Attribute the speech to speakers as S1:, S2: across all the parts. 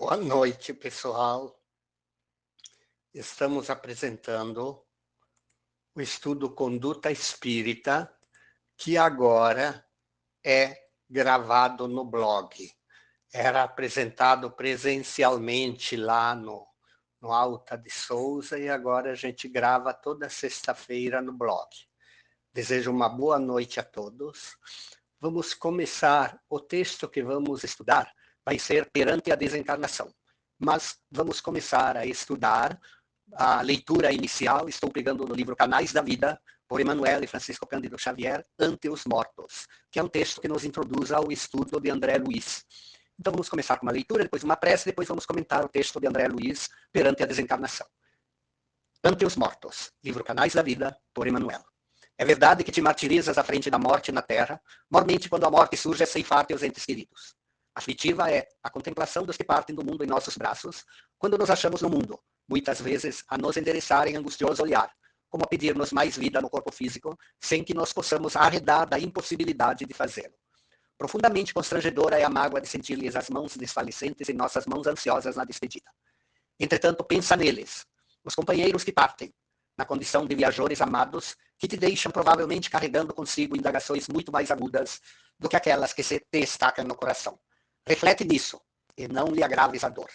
S1: Boa noite, pessoal. Estamos apresentando o estudo Conduta Espírita, que agora é gravado no blog. Era apresentado presencialmente lá no Alta de Souza e agora a gente grava toda sexta-feira no blog. Desejo uma boa noite a todos. Vamos começar. O texto que vamos estudar vai ser Perante a Desencarnação. Mas vamos começar a estudar a leitura inicial. Estou pegando no livro Canais da Vida, por Emmanuel e Francisco Cândido Xavier, Ante os Mortos, que é um texto que nos introduz ao estudo de André Luiz. Então vamos começar com uma leitura, depois uma prece, depois vamos comentar o texto de André Luiz, Perante a Desencarnação. Ante os Mortos, livro Canais da Vida, por Emmanuel. É verdade que te martirizas à frente da morte na terra, mormente quando a morte surge a ceifar-te os entes queridos. Aflitiva é a contemplação dos que partem do mundo em nossos braços, quando nos achamos no mundo, muitas vezes a nos endereçarem angustioso olhar, como a pedir-nos mais vida no corpo físico, sem que nós possamos arredar da impossibilidade de fazê-lo. Profundamente constrangedora é a mágoa de sentir-lhes as mãos desfalecentes em nossas mãos ansiosas na despedida. Entretanto, pensa neles, os companheiros que partem, na condição de viajores amados, que te deixam provavelmente carregando consigo indagações muito mais agudas do que aquelas que se te destacam no coração. Reflete nisso, e não lhe agraves a dor.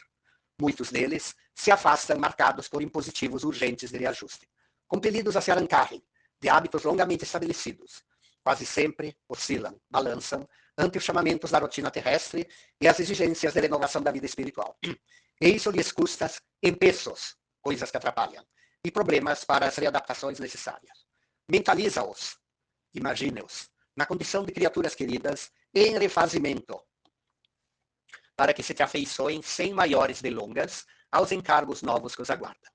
S1: Muitos deles se afastam marcados por impositivos urgentes de reajuste, compelidos a se arrancarem de hábitos longamente estabelecidos. Quase sempre oscilam, balançam, ante os chamamentos da rotina terrestre e as exigências de renovação da vida espiritual. E isso lhes custa empeços, coisas que atrapalham, e problemas para as readaptações necessárias. Mentaliza-os, imagine-os, na condição de criaturas queridas em refazimento, para que se te afeiçoem sem maiores delongas aos encargos novos que os aguardam.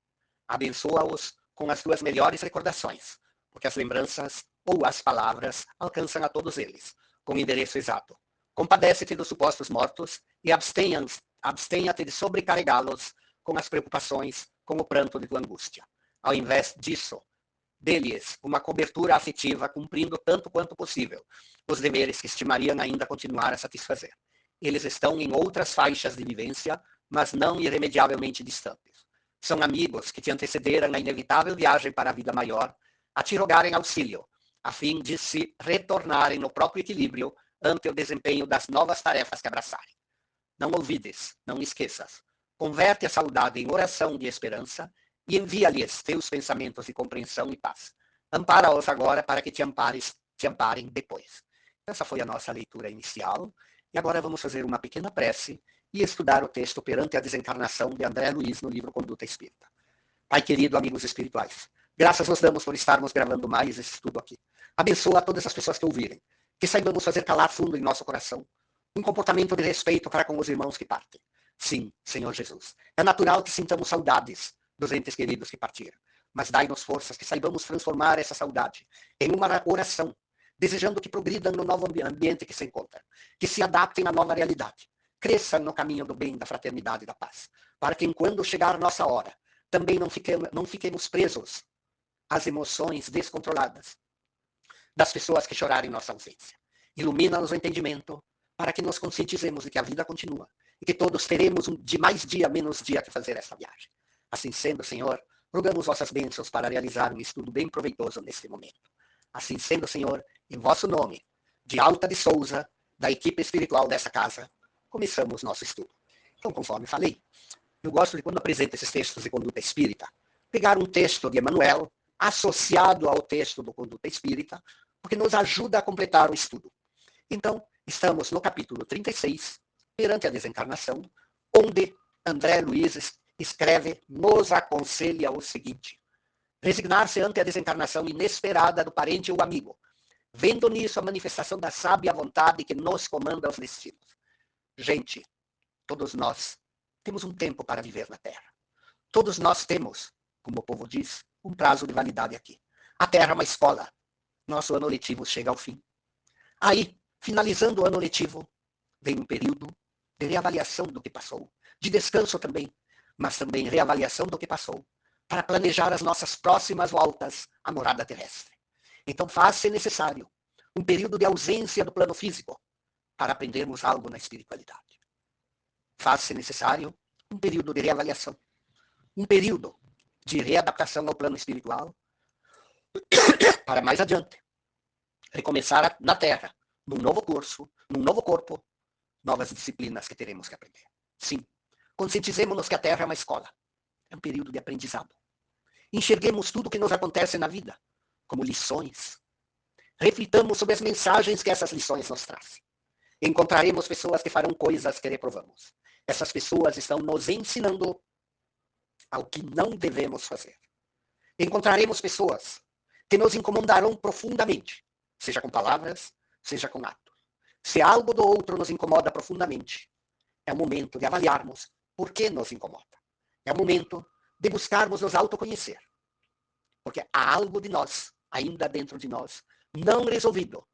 S1: Abençoa-os com as tuas melhores recordações, porque as lembranças ou as palavras alcançam a todos eles, com o endereço exato. Compadece-te dos supostos mortos e abstenha-te de sobrecarregá-los com as preocupações, com o pranto de tua angústia. Ao invés disso, dê-lhes uma cobertura afetiva, cumprindo tanto quanto possível os deveres que estimariam ainda continuar a satisfazer. Eles estão em outras faixas de vivência, mas não irremediavelmente distantes. São amigos que te antecederam na inevitável viagem para a vida maior, a te rogarem auxílio, a fim de se retornarem no próprio equilíbrio ante o desempenho das novas tarefas que abraçarem. Não olvides, não esqueças. Converte a saudade em oração de esperança e envia-lhes teus pensamentos de compreensão e paz. Ampara-os agora para que te amparem depois. Essa foi a nossa leitura inicial. E agora vamos fazer uma pequena prece e estudar o texto Perante a Desencarnação de André Luiz no livro Conduta Espírita. Pai querido, amigos espirituais, graças nos damos por estarmos gravando mais esse estudo aqui. Abençoa todas as pessoas que ouvirem, que saibamos fazer calar fundo em nosso coração um comportamento de respeito para com os irmãos que partem. Sim, Senhor Jesus, é natural que sintamos saudades dos entes queridos que partiram, mas dai-nos forças que saibamos transformar essa saudade em uma oração, desejando que progridam no novo ambiente que se encontram, que se adaptem à nova realidade, cresçam no caminho do bem, da fraternidade e da paz, para que, quando chegar nossa hora, também não fiquemos presos às emoções descontroladas das pessoas que choraram em nossa ausência. Ilumina-nos o entendimento para que nos conscientizemos de que a vida continua e que todos teremos de mais dia, menos dia que fazer essa viagem. Assim sendo, Senhor, rogamos vossas bênçãos para realizar um estudo bem proveitoso neste momento. Assim sendo, Senhor, em vosso nome, de Alta de Souza, da equipe espiritual dessa casa, começamos nosso estudo. Então, conforme falei, eu gosto de, quando apresento esses textos de conduta espírita, pegar um texto de Emmanuel associado ao texto do Conduta Espírita, porque nos ajuda a completar o estudo. Então, estamos no capítulo 36, Perante a Desencarnação, onde André Luiz escreve, nos aconselha o seguinte: resignar-se ante a desencarnação inesperada do parente ou amigo, vendo nisso a manifestação da sábia vontade que nos comanda os destinos. Gente, todos nós temos um tempo para viver na Terra. Todos nós temos, como o povo diz, um prazo de validade aqui. A Terra é uma escola. Nosso ano letivo chega ao fim. Aí, finalizando o ano letivo, vem um período de reavaliação do que passou, de descanso também, mas também reavaliação do que passou, para planejar as nossas próximas voltas à morada terrestre. Então faz-se necessário um período de ausência do plano físico para aprendermos algo na espiritualidade. Faz-se necessário um período de reavaliação, um período de readaptação ao plano espiritual, para mais adiante recomeçar na Terra, num novo curso, num novo corpo, novas disciplinas que teremos que aprender. Sim, conscientizemos-nos que a Terra é uma escola, é um período de aprendizado. Enxerguemos tudo o que nos acontece na vida como lições. Reflitamos sobre as mensagens que essas lições nos trazem. Encontraremos pessoas que farão coisas que reprovamos. Essas pessoas estão nos ensinando ao que não devemos fazer. Encontraremos pessoas que nos incomodarão profundamente, seja com palavras, seja com atos. Se algo do outro nos incomoda profundamente, é o momento de avaliarmos por que nos incomoda. É o momento de buscarmos nos autoconhecer. Porque há algo de nós, ainda dentro de nós, não resolvido,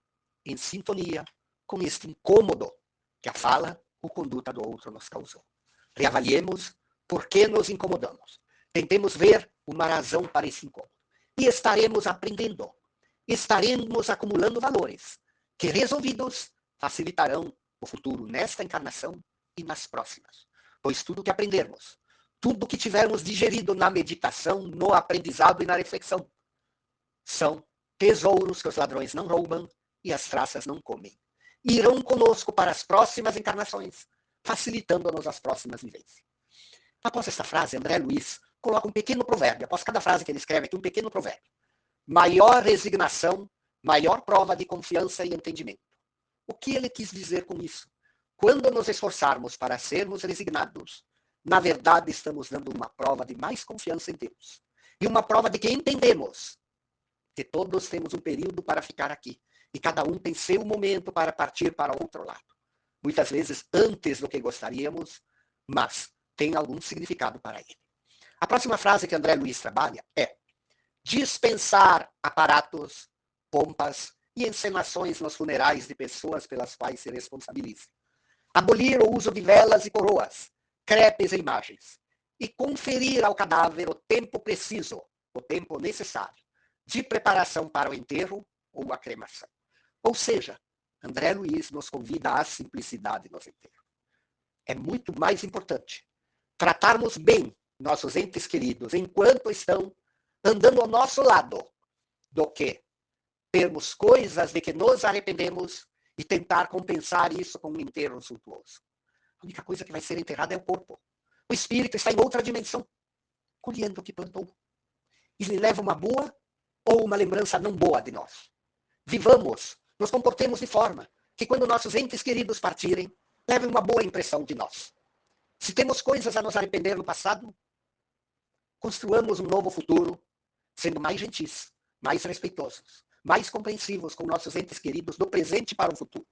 S1: em sintonia com este incômodo que a fala ou conduta do outro nos causou. Reavaliemos por que nos incomodamos. Tentemos ver uma razão para esse incômodo. E estaremos aprendendo. Estaremos acumulando valores que, resolvidos, facilitarão o futuro nesta encarnação e nas próximas. Pois tudo que aprendermos, tudo que tivermos digerido na meditação, no aprendizado e na reflexão, são tesouros que os ladrões não roubam e as traças não comem. Irão conosco para as próximas encarnações, facilitando-nos as próximas vivências. Após esta frase, André Luiz coloca um pequeno provérbio. Após cada frase que ele escreve aqui, um pequeno provérbio. Maior resignação, maior prova de confiança e entendimento. O que ele quis dizer com isso? Quando nos esforçarmos para sermos resignados, na verdade estamos dando uma prova de mais confiança em Deus. E uma prova de que entendemos que todos temos um período para ficar aqui. E cada um tem seu momento para partir para outro lado. Muitas vezes antes do que gostaríamos, mas tem algum significado para ele. A próxima frase que André Luiz trabalha é: dispensar aparatos, pompas e encenações nos funerais de pessoas pelas quais se responsabilize. Abolir o uso de velas e coroas, crepes e imagens. E conferir ao cadáver o tempo preciso, o tempo necessário, de preparação para o enterro ou a cremação. Ou seja, André Luiz nos convida à simplicidade nos enterros. É muito mais importante tratarmos bem nossos entes queridos enquanto estão andando ao nosso lado, do que termos coisas de que nos arrependemos e tentar compensar isso com um enterro suntuoso. A única coisa que vai ser enterrada é o corpo. O espírito está em outra dimensão, colhendo o que plantou. E lhe leva uma boa ou uma lembrança não boa de nós. Vivamos, nos comportemos de forma que quando nossos entes queridos partirem, levem uma boa impressão de nós. Se temos coisas a nos arrepender no passado, construamos um novo futuro, sendo mais gentis, mais respeitosos, mais compreensivos com nossos entes queridos do presente para o futuro.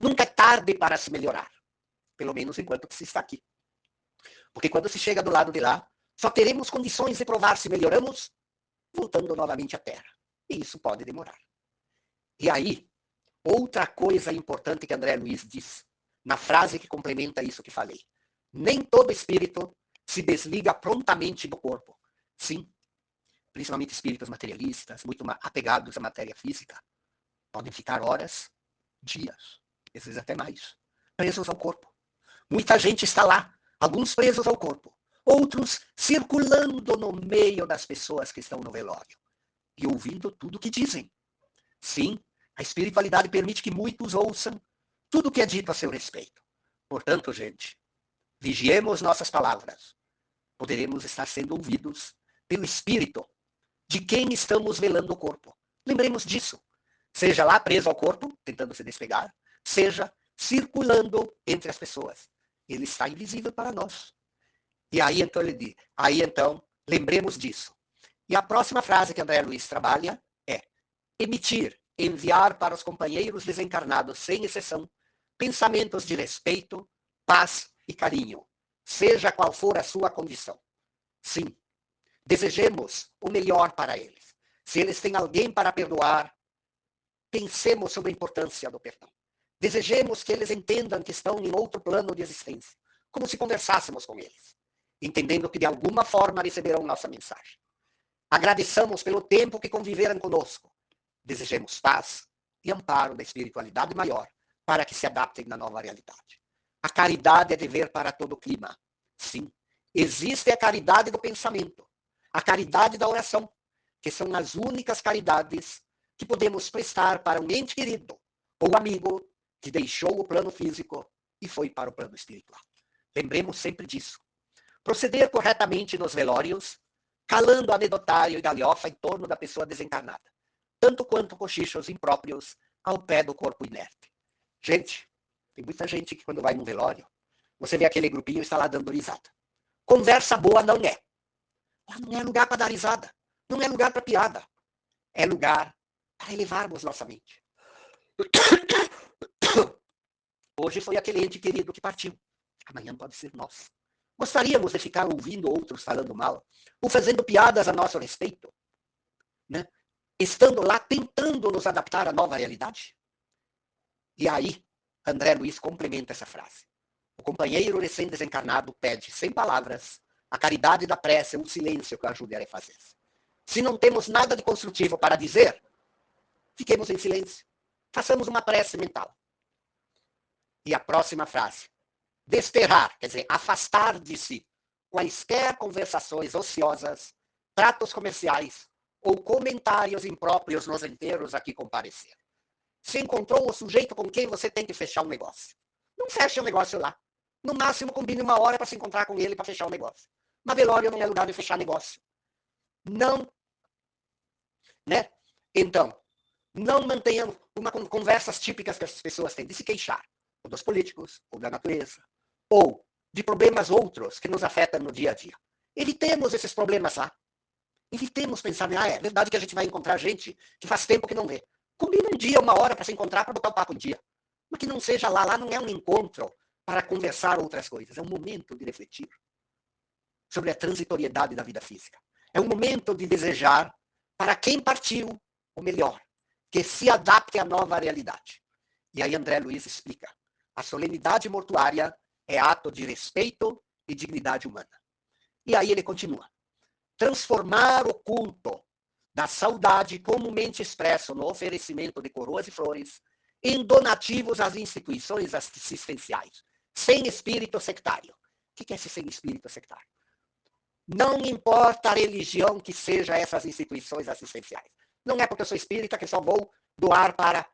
S1: Nunca é tarde para se melhorar, pelo menos enquanto se está aqui. Porque quando se chega do lado de lá, só teremos condições de provar se melhoramos voltando novamente à Terra. E isso pode demorar. E aí, outra coisa importante que André Luiz diz, na frase que complementa isso que falei. Nem todo espírito se desliga prontamente do corpo. Sim, principalmente espíritos materialistas, muito apegados à matéria física, podem ficar horas, dias, às vezes até mais, presos ao corpo. Muita gente está lá, alguns presos ao corpo, outros circulando no meio das pessoas que estão no velório e ouvindo tudo o que dizem. Sim, a espiritualidade permite que muitos ouçam tudo o que é dito a seu respeito. Portanto, gente, vigiemos nossas palavras. Poderemos estar sendo ouvidos pelo espírito de quem estamos velando o corpo. Lembremos disso. Seja lá preso ao corpo, tentando se despegar, seja circulando entre as pessoas. Ele está invisível para nós. E aí então ele diz, lembremos disso. E a próxima frase que André Luiz trabalha é: emitir, enviar para os companheiros desencarnados, sem exceção, pensamentos de respeito, paz e carinho, seja qual for a sua condição. Sim, desejemos o melhor para eles. Se eles têm alguém para perdoar, pensemos sobre a importância do perdão. Desejemos que eles entendam que estão em outro plano de existência, como se conversássemos com eles, entendendo que de alguma forma receberão nossa mensagem. Agradeçamos pelo tempo que conviveram conosco. Desejemos paz e amparo da espiritualidade maior para que se adaptem na nova realidade. A caridade é dever para todo o clima. Sim, existe a caridade do pensamento, a caridade da oração, que são as únicas caridades que podemos prestar para um ente querido ou amigo que deixou o plano físico e foi para o plano espiritual. Lembremos sempre disso. Proceder corretamente nos velórios, calando anedotário e galhofa em torno da pessoa desencarnada, tanto quanto cochichos impróprios ao pé do corpo inerte. Gente, tem muita gente que quando vai num velório, você vê aquele grupinho e está lá dando risada. Conversa boa não é. Lá não é lugar para dar risada. Não é lugar para piada. É lugar para elevarmos nossa mente. Hoje foi aquele ente querido que partiu. Amanhã pode ser nós. Gostaríamos de ficar ouvindo outros falando mal, ou fazendo piadas a nosso respeito, né? Estando lá tentando nos adaptar à nova realidade? E aí, André Luiz complementa essa frase. O companheiro recém-desencarnado pede, sem palavras, a caridade da prece, um silêncio que ajude a refazer. Se não temos nada de construtivo para dizer, fiquemos em silêncio. Façamos uma prece mental. E a próxima frase. Desterrar, quer dizer, afastar de si quaisquer conversações ociosas, tratos comerciais ou comentários impróprios nos enterros a que comparecer. Se encontrou o sujeito com quem você tem que fechar um negócio. Não feche o negócio lá. No máximo, combine uma hora para se encontrar com ele para fechar o negócio. Mas velório não é lugar de fechar negócio. Não, né? Então, não mantenham conversas típicas que as pessoas têm de se queixar, ou dos políticos, ou da natureza, ou de problemas outros que nos afetam no dia a dia. Evitemos esses problemas lá. Evitemos pensar, é verdade que a gente vai encontrar gente que faz tempo que não vê. Combine um dia, uma hora para se encontrar, para botar o papo em dia. Mas que não seja lá. Lá não é um encontro para conversar outras coisas. É um momento de refletir sobre a transitoriedade da vida física. É um momento de desejar para quem partiu o melhor, que se adapte à nova realidade. E aí André Luiz explica. A solenidade mortuária é ato de respeito e dignidade humana. E aí ele continua. Transformar o culto da saudade comumente expresso no oferecimento de coroas e flores em donativos às instituições assistenciais, sem espírito sectário. O que é esse sem espírito sectário? Não importa a religião que seja essas instituições assistenciais. Não é porque eu sou espírita que só vou doar para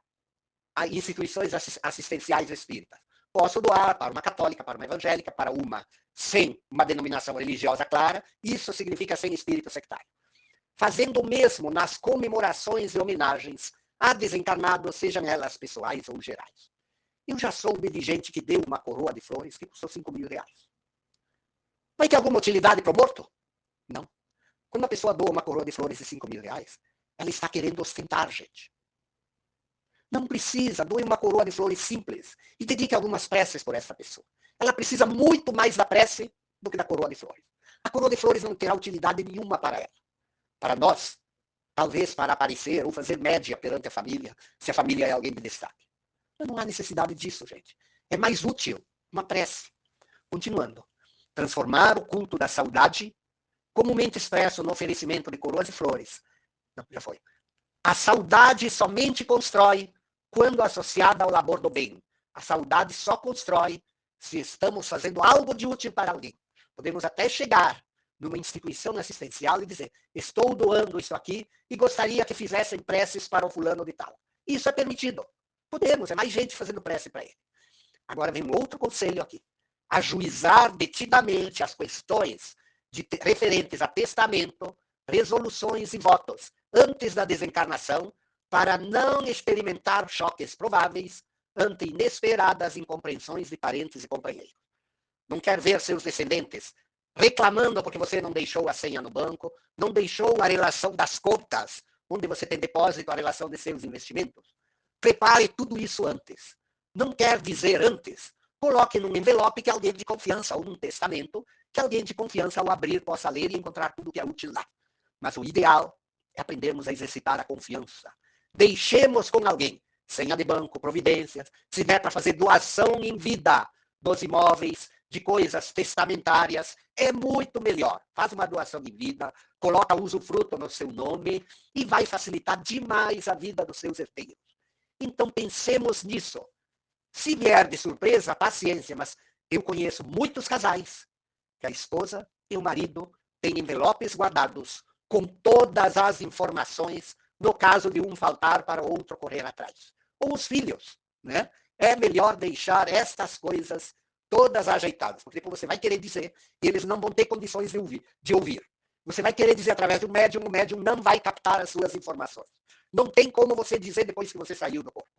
S1: instituições assistenciais espíritas. Posso doar para uma católica, para uma evangélica, para uma sem uma denominação religiosa clara. Isso significa sem espírito sectário. Fazendo o mesmo nas comemorações e homenagens a desencarnados, sejam elas pessoais ou gerais. Eu já soube de gente que deu uma coroa de flores que custou 5 mil reais. Vai ter alguma utilidade para o morto? Não. Quando uma pessoa doa uma coroa de flores de 5 mil reais, ela está querendo ostentar, gente. Não precisa, doe uma coroa de flores simples e dedique algumas preces por essa pessoa. Ela precisa muito mais da prece do que da coroa de flores. A coroa de flores não terá utilidade nenhuma para ela. Para nós, talvez para aparecer ou fazer média perante a família, se a família é alguém de destaque. Mas não há necessidade disso, gente. É mais útil uma prece. Continuando. Transformar o culto da saudade, comumente expresso no oferecimento de coroas e flores. Não, já foi. A saudade somente constrói quando associada ao labor do bem. A saudade só constrói se estamos fazendo algo de útil para alguém. Podemos até chegar numa instituição assistencial e dizer, estou doando isso aqui e gostaria que fizessem preces para o fulano de tal. Isso é permitido. Podemos, é mais gente fazendo prece para ele. Agora vem um outro conselho aqui. Ajuizar detidamente as questões referentes a testamento, resoluções e votos antes da desencarnação, para não experimentar choques prováveis ante inesperadas incompreensões de parentes e companheiros. Não quer ver seus descendentes reclamando porque você não deixou a senha no banco, não deixou a relação das contas, onde você tem depósito, a relação de seus investimentos. Prepare tudo isso antes. Não quer dizer antes. Coloque num envelope que alguém de confiança, ou num testamento, que alguém de confiança, ao abrir, possa ler e encontrar tudo que é útil lá. Mas o ideal é aprendermos a exercitar a confiança. Deixemos com alguém, senha de banco, providências, se der para fazer doação em vida dos imóveis, de coisas testamentárias, é muito melhor. Faz uma doação em vida, coloca usufruto no seu nome e vai facilitar demais a vida dos seus herdeiros. Então pensemos nisso. Se vier de surpresa, paciência, mas eu conheço muitos casais que a esposa e o marido têm envelopes guardados com todas as informações no caso de um faltar para o outro correr atrás. Ou os filhos, né? É melhor deixar estas coisas todas ajeitadas, porque depois você vai querer dizer e eles não vão ter condições de ouvir. Você vai querer dizer através do médium, o médium não vai captar as suas informações. Não tem como você dizer depois que você saiu do corpo.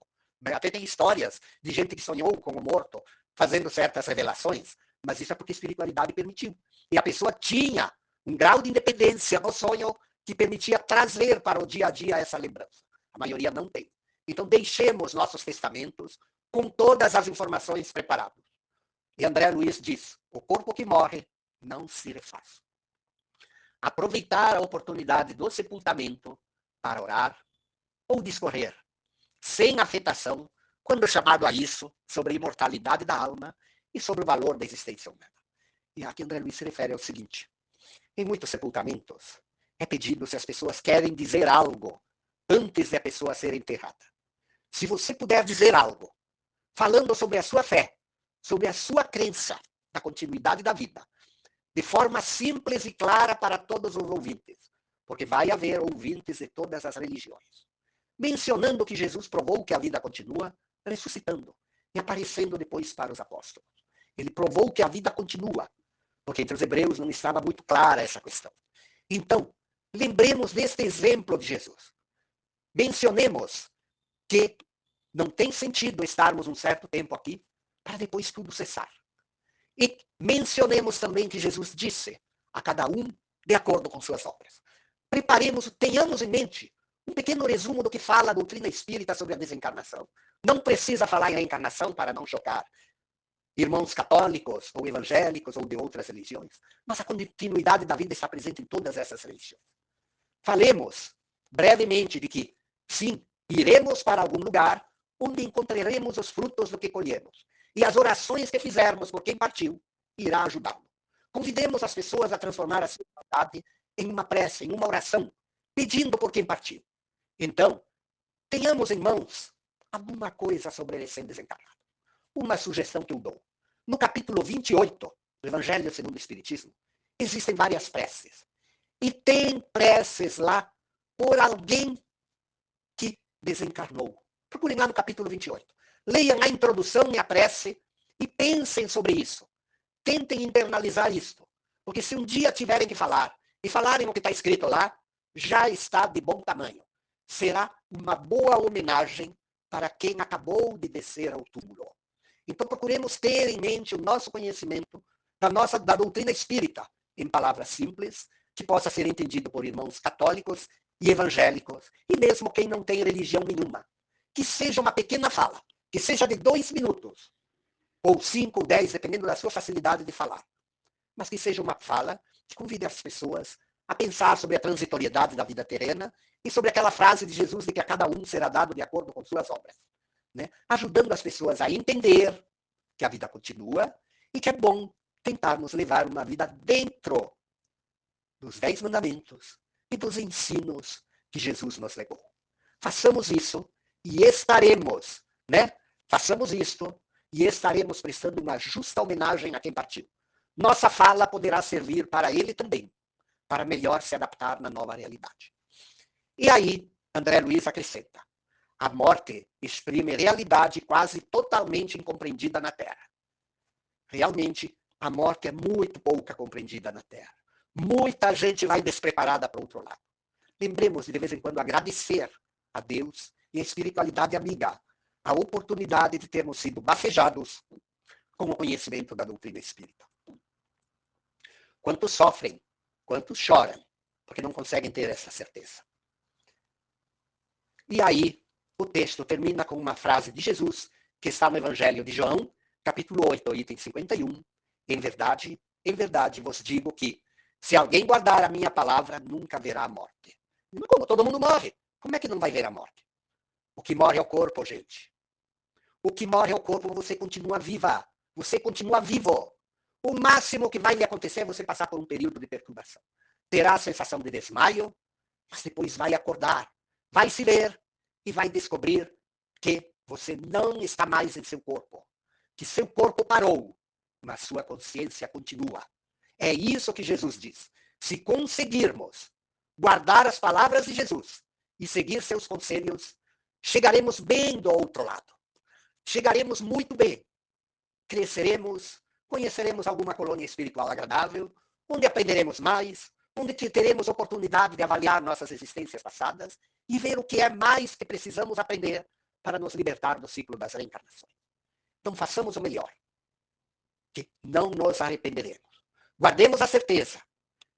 S1: Até tem histórias de gente que sonhou com o morto, fazendo certas revelações, mas isso é porque a espiritualidade permitiu. E a pessoa tinha um grau de independência no sonho que permitia trazer para o dia a dia essa lembrança. A maioria não tem. Então, deixemos nossos testamentos com todas as informações preparadas. E André Luiz diz, o corpo que morre não se refaz. Aproveitar a oportunidade do sepultamento para orar ou discorrer, sem afetação, quando chamado a isso, sobre a imortalidade da alma e sobre o valor da existência humana. E aqui André Luiz se refere ao seguinte, em muitos sepultamentos, é pedido se as pessoas querem dizer algo antes de a pessoa ser enterrada. Se você puder dizer algo, falando sobre a sua fé, sobre a sua crença da continuidade da vida, de forma simples e clara para todos os ouvintes, porque vai haver ouvintes de todas as religiões, mencionando que Jesus provou que a vida continua, ressuscitando e aparecendo depois para os apóstolos. Ele provou que a vida continua, porque entre os hebreus não estava muito clara essa questão. Então, lembremos deste exemplo de Jesus. Mencionemos que não tem sentido estarmos um certo tempo aqui para depois tudo cessar. E mencionemos também que Jesus disse a cada um de acordo com suas obras. Preparemos, tenhamos em mente um pequeno resumo do que fala a doutrina espírita sobre a desencarnação. Não precisa falar em reencarnação para não chocar irmãos católicos ou evangélicos ou de outras religiões, mas a continuidade da vida está presente em todas essas religiões. Falemos brevemente de que, sim, iremos para algum lugar onde encontraremos os frutos do que colhemos. E as orações que fizermos por quem partiu irá ajudá-lo. Convidemos as pessoas a transformar a sua vontade em uma prece, em uma oração, pedindo por quem partiu. Então, tenhamos em mãos alguma coisa sobre ele sendo desencarnado. Uma sugestão que eu dou. No capítulo 28 do Evangelho segundo o Espiritismo, existem várias preces. E tem preces lá por alguém que desencarnou. Procurem lá no capítulo 28. Leiam a introdução e a prece e pensem sobre isso. Tentem internalizar isto. Porque se um dia tiverem que falar e falarem o que está escrito lá, já está de bom tamanho. Será uma boa homenagem para quem acabou de descer ao túmulo. Então procuremos ter em mente o nosso conhecimento da doutrina espírita, em palavras simples, que possa ser entendido por irmãos católicos e evangélicos, e mesmo quem não tem religião nenhuma. Que seja uma pequena fala, que seja de 2 minutos, ou 5 ou 10, dependendo da sua facilidade de falar. Mas que seja uma fala que convide as pessoas a pensar sobre a transitoriedade da vida terrena e sobre aquela frase de Jesus de que a cada um será dado de acordo com suas obras. Né? Ajudando as pessoas a entender que a vida continua e que é bom tentarmos levar uma vida dentro dos 10 mandamentos e dos ensinos que Jesus nos legou. Façamos isso e estaremos, né? Façamos isto e estaremos prestando uma justa homenagem a quem partiu. Nossa fala poderá servir para ele também, para melhor se adaptar na nova realidade. E aí, André Luiz acrescenta, a morte exprime realidade quase totalmente incompreendida na Terra. Realmente, a morte é muito pouca compreendida na Terra. Muita gente vai despreparada para o outro lado. Lembremos de vez em quando agradecer a Deus e a espiritualidade amiga a oportunidade de termos sido bafejados com o conhecimento da doutrina espírita. Quantos sofrem, quantos choram, porque não conseguem ter essa certeza. E aí, o texto termina com uma frase de Jesus, que está no Evangelho de João, capítulo 8, item 51. Em verdade vos digo que, se alguém guardar a minha palavra, nunca verá a morte. Como todo mundo morre, como é que não vai ver a morte? O que morre é o corpo, gente. O que morre é o corpo, você continua viva. Você continua vivo. O máximo que vai lhe acontecer é você passar por um período de perturbação. Terá a sensação de desmaio, mas depois vai acordar. Vai se ver e vai descobrir que você não está mais em seu corpo. Que seu corpo parou, mas sua consciência continua. É isso que Jesus diz. Se conseguirmos guardar as palavras de Jesus e seguir seus conselhos, chegaremos bem do outro lado. Chegaremos muito bem. Cresceremos, conheceremos alguma colônia espiritual agradável, onde aprenderemos mais, onde teremos oportunidade de avaliar nossas existências passadas e ver o que é mais que precisamos aprender para nos libertar do ciclo das reencarnações. Então façamos o melhor, que não nos arrependeremos. Guardemos a certeza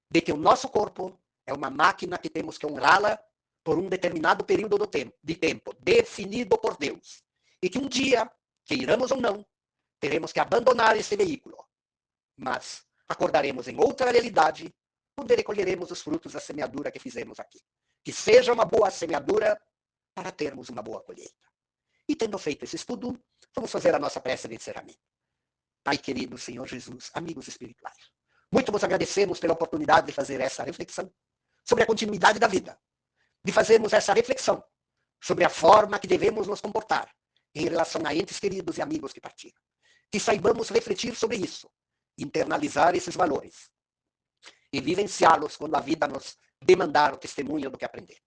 S1: de que o nosso corpo é uma máquina que temos que honrá-la por um determinado período de tempo definido por Deus. E que um dia, queiramos ou não, teremos que abandonar esse veículo. Mas acordaremos em outra realidade, onde recolheremos os frutos da semeadura que fizemos aqui. Que seja uma boa semeadura para termos uma boa colheita. E tendo feito esse estudo, vamos fazer a nossa prece de encerramento. Pai querido, Senhor Jesus, amigos espirituais, muito vos agradecemos pela oportunidade de fazer essa reflexão sobre a continuidade da vida, de fazermos essa reflexão sobre a forma que devemos nos comportar em relação a entes queridos e amigos que partiram. Que saibamos refletir sobre isso, internalizar esses valores e vivenciá-los quando a vida nos demandar o testemunho do que aprendemos.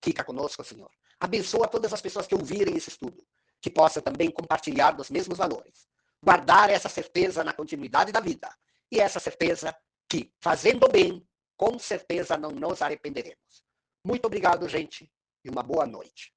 S1: Fica conosco, Senhor. Abençoa todas as pessoas que ouvirem esse estudo, que possam também compartilhar dos mesmos valores. Guardar essa certeza na continuidade da vida e essa certeza que, fazendo bem, com certeza não nos arrependeremos. Muito obrigado, gente, e uma boa noite.